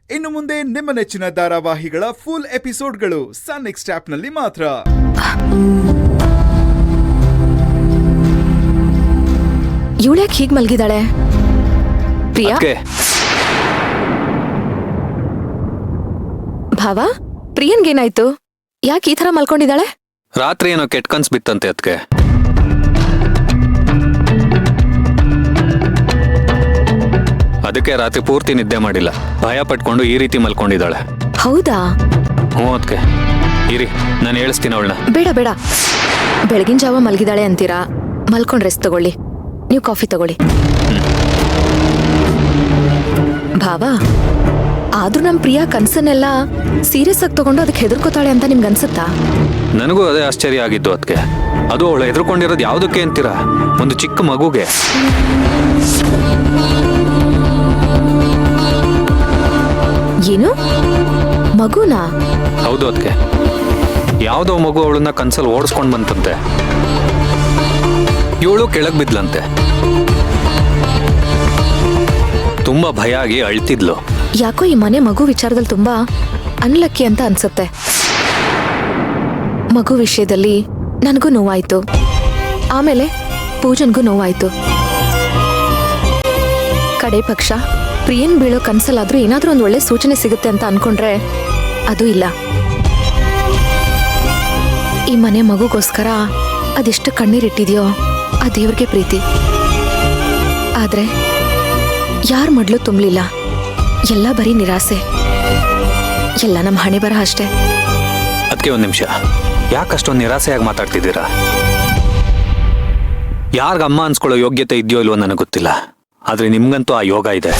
ಇನ್ನು ಮುಂದೆ ನಿಮ್ಮ ನೆಚ್ಚಿನ ಧಾರಾವಾಹಿಗಳ ಫುಲ್ ಎಪಿಸೋಡ್ಗಳು ಸನ್ ನೆಕ್ಸ್ಟ್ ಆಪ್ನಲ್ಲಿ ಮಾತ್ರ. ಇವಳ್ಯಾಕೆ ಹೀಗ್ ಮಲ್ಗಿದಾಳೆ? ಪ್ರಿಯಾ ಭಾವ, ಪ್ರಿಯನ್ಗೇನಾಯ್ತು? ಯಾಕೆ ಈ ತರ ಮಲ್ಕೊಂಡಿದ್ದಾಳೆ? ರಾತ್ರಿ ಏನೋ ಕೆಟ್ಟ ಕನ್ಸ್ ಬಿತ್ತಂತೆ ಅದಕ್ಕೆ. ಅದಕ್ಕೆ ರಾತ್ರಿ ಪೂರ್ತಿ ನಿದ್ದೆ ಮಾಡಿಲ್ಲ, ಭಯ ಪಟ್ಕೊಂಡು ಈ ರೀತಿ ಮಲ್ಕೊಂಡಿದ್ದಾಳೆ. ಹೌದಾ? ಹ್ಞೂ ಅದಕ್ಕೆ. ಇರಿ, ನಾನು ಹೇಳಿಸ್ತೀನಿ ಅವಳನ್ನ. ಬೇಡ ಬೇಡ, ಬೆಳಗಿನ ಜಾವ ಮಲ್ಗಿದಾಳೆ ಅಂತೀರಾ, ಮಲ್ಕೊಂಡ್ ರೆಸ್ಟ್ ತಗೊಳ್ಳಿ. ನೀವು ಕಾಫಿ ತಗೊಳ್ಳಿ. ಭಾವ, ಆದ್ರೂ ನಮ್ ಪ್ರಿಯಾ ಕನ್ಸನ್ನೆಲ್ಲ ಸೀರಿಯಸ್ ಆಗಿ ತಗೊಂಡು ಅದಕ್ಕೆ ಹೆದರ್ಕೋತಾಳೆ ಅಂತ ನಿಮ್ಗೆ ಅನ್ಸುತ್ತಾ? ನನಗೂ ಅದೇ ಆಶ್ಚರ್ಯ ಆಗಿದ್ದು ಅದಕ್ಕೆ. ಅದು ಅವಳು ಹೆದರ್ಕೊಂಡಿರೋದು ಯಾವುದಕ್ಕೆ ಅಂತೀರಾ? ಒಂದು ಚಿಕ್ಕ ಮಗುಗೆ. ಏನು ಮಗುನಾ? ಹೌದು ಅದಕ್ಕೆ. ಯಾವುದೋ ಮಗು ಅವಳನ್ನ ಕನ್ಸಲ್ಲಿ ಓಡಿಸ್ಕೊಂಡ್ ಬಂತಂತೆ. ಇವಳು ಕೆಳಗ್ ಬಿದ್ಲಂತೆ. ತುಂಬಾ ಭಯ ಆಗಿ ಅಳ್ತಿದ್ಲು. ಯಾಕೋ ಈ ಮನೆ ಮಗು ವಿಚಾರದಲ್ಲಿ ತುಂಬಾ ಅನ್ಲಕ್ಕಿ ಅಂತ ಅನ್ಸುತ್ತೆ. ಮಗು ವಿಷಯದಲ್ಲಿ ನನಗೂ ನೋವಾಯ್ತು, ಆಮೇಲೆ ಪೂಜನ್ಗೂ ನೋವಾಯ್ತು. ಕಡೆ ಪಕ್ಷ ಪ್ರಿಯನ್ ಬೀಳೋ ಕನ್ಸಲ್ಲಾದ್ರೂ ಏನಾದ್ರೂ ಒಂದು ಒಳ್ಳೆ ಸೂಚನೆ ಸಿಗುತ್ತೆ ಅಂತ ಅನ್ಕೊಂಡ್ರೆ ಅದು ಇಲ್ಲ. ಈ ಮನೆ ಮಗುಗೋಸ್ಕರ ಅದೆಷ್ಟು ಕಣ್ಣೀರಿಟ್ಟಿದ್ಯೋ ಆ ದೇವ್ರಿಗೆ ಪ್ರೀತಿ. ಆದ್ರೆ ಯಾರ ಮಡ್ಲು ತುಂಬಲಿಲ್ಲ, ಎಲ್ಲ ಬರೀ ನಿರಾಸೆ. ಎಲ್ಲ ನಮ್ಮ ಹಣೆ ಬರಹ ಅಷ್ಟೇ. ಅದಕ್ಕೆ ಒಂದು ನಿಮಿಷ, ಯಾಕಷ್ಟೊಂದು ನಿರಾಸೆಯಾಗಿ ಮಾತಾಡ್ತಿದ್ದೀರಾ? ಯಾರಿಗಮ್ಮ ಅನ್ಸ್ಕೊಳ್ಳೋ ಯೋಗ್ಯತೆ ಇದೆಯೋ ಇಲ್ವೋ ನನಗೆ ಗೊತ್ತಿಲ್ಲ, ಆದ್ರೆ ನಿಮ್ಗಂತೂ ಆ ಯೋಗ ಇದೆ.